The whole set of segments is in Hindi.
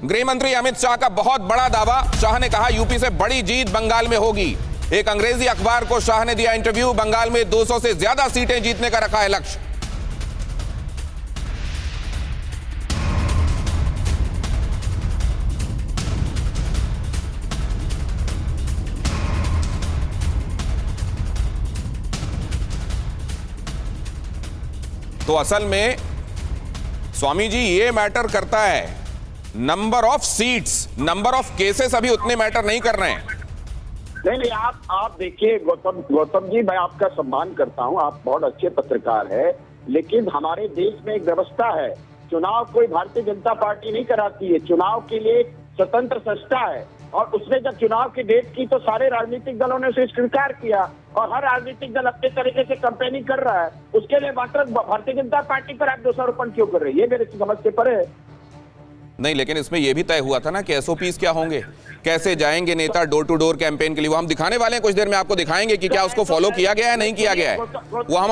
गृह मंत्री अमित शाह का बहुत बड़ा दावा। शाह ने कहा यूपी से बड़ी जीत बंगाल में होगी। एक अंग्रेजी अखबार को शाह ने दिया इंटरव्यू। बंगाल में 200 से ज्यादा सीटें जीतने का रखा है लक्ष्य। तो असल में स्वामी जी ये मैटर करता है, number of seats, number of cases अभी उतने मैटर नहीं कर रहे हैं। नहीं, आप देखिए गौतम जी, मैं आपका सम्मान करता हूं, आप बहुत अच्छे पत्रकार हैं, लेकिन हमारे देश में एक व्यवस्था है। चुनाव कोई भारतीय जनता पार्टी नहीं कराती है, चुनाव के लिए स्वतंत्र संस्था है, और उसने जब चुनाव की डेट की तो सारे राजनीतिक दलों ने उसे स्वीकार किया, और हर राजनीतिक दल अपने तरीके से कैंपेनिंग कर रहा है। उसके लिए मात्र भारतीय जनता पार्टी पर आप दोषारोपण क्यों कर रहे हैं? ये मेरे समझ से परे है। नहीं, लेकिन इसमें यह भी तय हुआ था ना कि एसओपीज क्या होंगे, कैसे जाएंगे नेता डोर टू डोर कैंपेन के लिए। वो हम दिखाने वाले हैं, कुछ देर में आपको दिखाएंगे कि क्या उसको फॉलो किया गया है, नहीं किया गया है। वो हम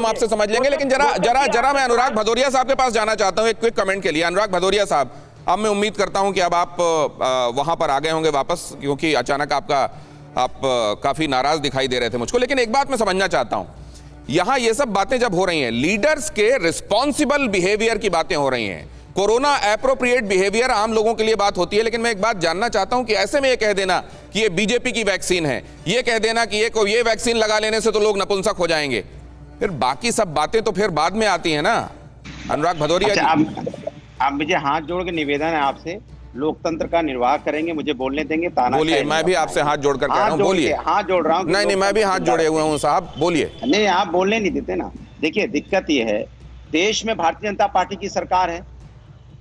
आपसे समझ लेंगे। लेकिन जरा मैं अनुराग भदौरिया साहब के पास जाना चाहता हूं एक क्विक कमेंट के लिए। अनुराग भदौरिया साहब, अब मैं उम्मीद करता हूं कि अब आप वहां पर आ गए होंगे वापस, क्योंकि अचानक आप काफी नाराज दिखाई दे रहे थे मुझको। लेकिन एक बात मैं समझना चाहता हूं, यहां ये सब बातें जब हो रही हैं, लीडर्स के रिस्पॉन्सिबल बिहेवियर की बातें हो रही हैं, कोरोना एप्रोप्रिएट बिहेवियर आम लोगों के लिए बात होती है। लेकिन मैं एक बात जानना चाहता हूं कि ऐसे में ये कह देना कि ये बीजेपी की वैक्सीन है, ये कह देना कि ये वैक्सीन लगा लेने से तो लोग नपुंसक हो जाएंगे, फिर बाकी सब बातें तो फिर बाद में आती है ना। अनुराग भदौरिया जी, आप मुझे हाथ जोड़ के निवेदन है आपसे, लोकतंत्र का निर्वाह करेंगे, मुझे बोलने देंगे। बोलिए, मैं भी आपसे हाथ जोड़कर कह रहा हूं, बोलिए। हाथ जोड़ रहा हूं। नहीं, मैं भी हाथ जोड़े हुए हूं साहब, बोलिए। नहीं, आप बोलने नहीं देते ना। देखिए, दिक्कत यह है, देश में भारतीय जनता पार्टी की सरकार है।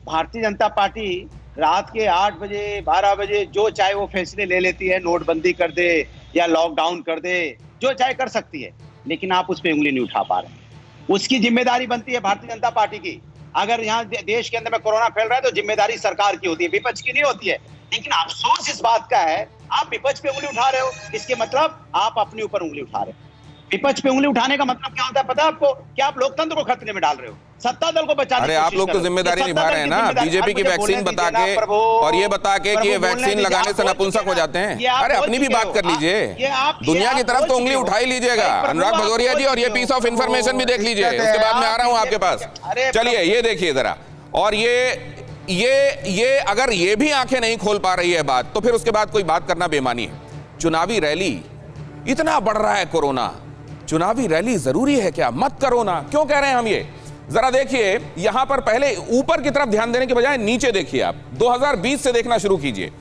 भारतीय जनता पार्टी रात के 8 बजे 12 बजे जो चाहे वो फैसले ले लेती है, नोटबंदी कर दे या लॉकडाउन कर दे, जो चाहे कर सकती है, लेकिन आप उस पर उंगली नहीं उठा पा रहे। उसकी जिम्मेदारी बनती है भारतीय जनता पार्टी की। अगर यहाँ देश के अंदर में कोरोना फैल रहा है तो जिम्मेदारी सरकार की होती है, विपक्ष की नहीं होती है। लेकिन अफसोस इस बात का है, आप विपक्ष पे उंगली उठा रहे हो, इसके मतलब आप अपने ऊपर उंगली उठा रहे हो। विपक्ष पे उंगली उठाने का मतलब क्या होता है पता है आपको? कि आप लोकतंत्र को खतरे में डाल रहे हो, सत्ता दल को बचाने की कोशिश कर रहे हो। आप लोग तो जिम्मेदारी निभा रहे हैं ना, बीजेपी की वैक्सीन बता के और ये बता के कि ये वैक्सीन लगाने से नपुंसक हो जाते हैं। अरे अपनी भी बात कर लीजिए, दुनिया की तरफ तो उंगली उठा ही लीजिएगा अनुराग भदौरिया जी, और ये पीस ऑफ इंफॉर्मेशन भी देख लीजिए, उसके बाद मैं आ रहा हूं आपके पास। चलिए ये देखिए जरा, और ये अगर ये भी आंखें नहीं खोल पा रही है बात, तो फिर उसके बाद कोई बात करना बेमानी है। चुनावी रैली, इतना बढ़ रहा है कोरोना, चुनावी रैली जरूरी है क्या? मत करो ना, क्यों कह रहे हैं हम ये? जरा देखिए, यहां पर पहले ऊपर की तरफ ध्यान देने के बजाय नीचे देखिए। आप 2020 से देखना शुरू कीजिए।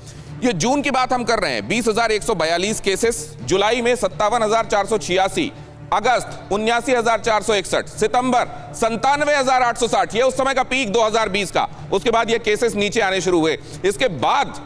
ये जून की बात हम कर रहे हैं, 20,142 केसेस, जुलाई में 57,486, अगस्त 79,461, सितंबर 97,860, ये उस समय का पीक 2020 का। उसके बाद ये केसेस नीचे आने शुरू हुए। इसके बाद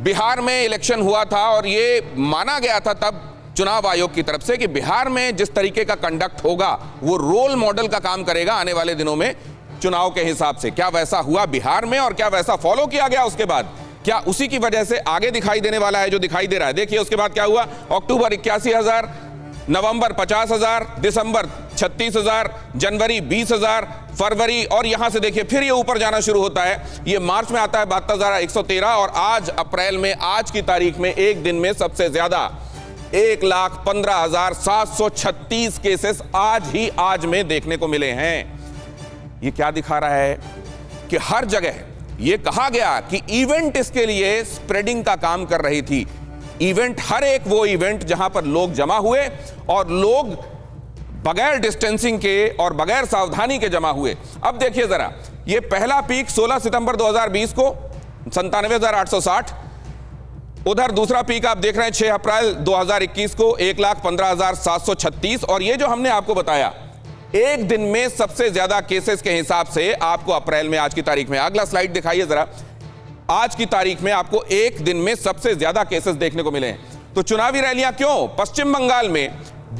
बिहार में इलेक्शन हुआ था, और ये माना गया था तब चुनाव आयोग की तरफ से कि बिहार में जिस तरीके का कंडक्ट होगा वो रोल मॉडल का काम करेगा आने वाले दिनों में चुनाव के हिसाब से। क्या वैसा हुआ बिहार में, और क्या वैसा फॉलो किया गया उसके बाद? क्या उसी की वजह से आगे दिखाई देने वाला है जो दिखाई दे रहा है? देखिए उसके बाद क्या हुआ। अक्टूबर 81,000, नवंबर 50,000, दिसंबर 36,000, जनवरी 20,000, फरवरी, और यहां से देखिए फिर ये ऊपर जाना शुरू होता है। ये मार्च में आता है 72,113, और आज अप्रैल में, आज की तारीख में एक दिन में सबसे ज्यादा 1,15,736 केसेस आज में देखने को मिले हैं। ये क्या दिखा रहा है कि हर जगह ये कहा गया कि इवेंट इसके लिए स्प्रेडिंग का काम कर रही थी। इवेंट, हर एक वो इवेंट जहां पर लोग जमा हुए और लोग बगैर डिस्टेंसिंग के और बगैर सावधानी के जमा हुए। अब देखिए जरा, ये पहला पीक 16 सितंबर 2020 को 97,860, उधर दूसरा पीक आप देख रहे हैं 6 अप्रैल 2021 को 1,15,736, और ये जो हमने आपको बताया एक दिन में सबसे ज्यादा केसेस के हिसाब से आपको अप्रैल में, आज की तारीख में, अगला स्लाइड दिखाइए जरा, आज की तारीख में आपको एक दिन में सबसे ज्यादा केसेस देखने को मिले हैं। तो चुनावी रैलियां क्यों? पश्चिम बंगाल में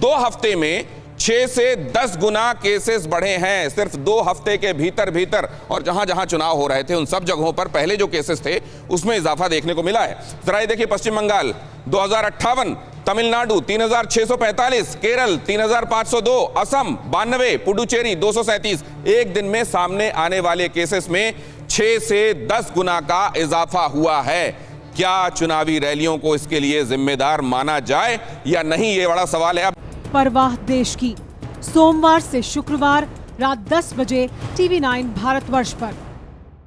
2 हफ्ते में 6 से 10 गुना केसेस बढ़े हैं, सिर्फ 2 हफ्ते के भीतर, और जहां जहां चुनाव हो रहे थे उन सब जगहों पर पहले जो केसेस थे उसमें इजाफा देखने को मिला है। जरा ये देखिए, पश्चिम बंगाल 2058, तमिलनाडु 3,645, केरल 3,502, असम 92, पुडुचेरी 237। एक दिन में सामने आने वाले केसेस में 6 से 10 गुना का इजाफा हुआ है। क्या चुनावी रैलियों को इसके लिए जिम्मेदार माना जाए या नहीं, ये बड़ा सवाल है। परवाह देश की, सोमवार से शुक्रवार रात 10 बजे TV9 भारतवर्ष पर।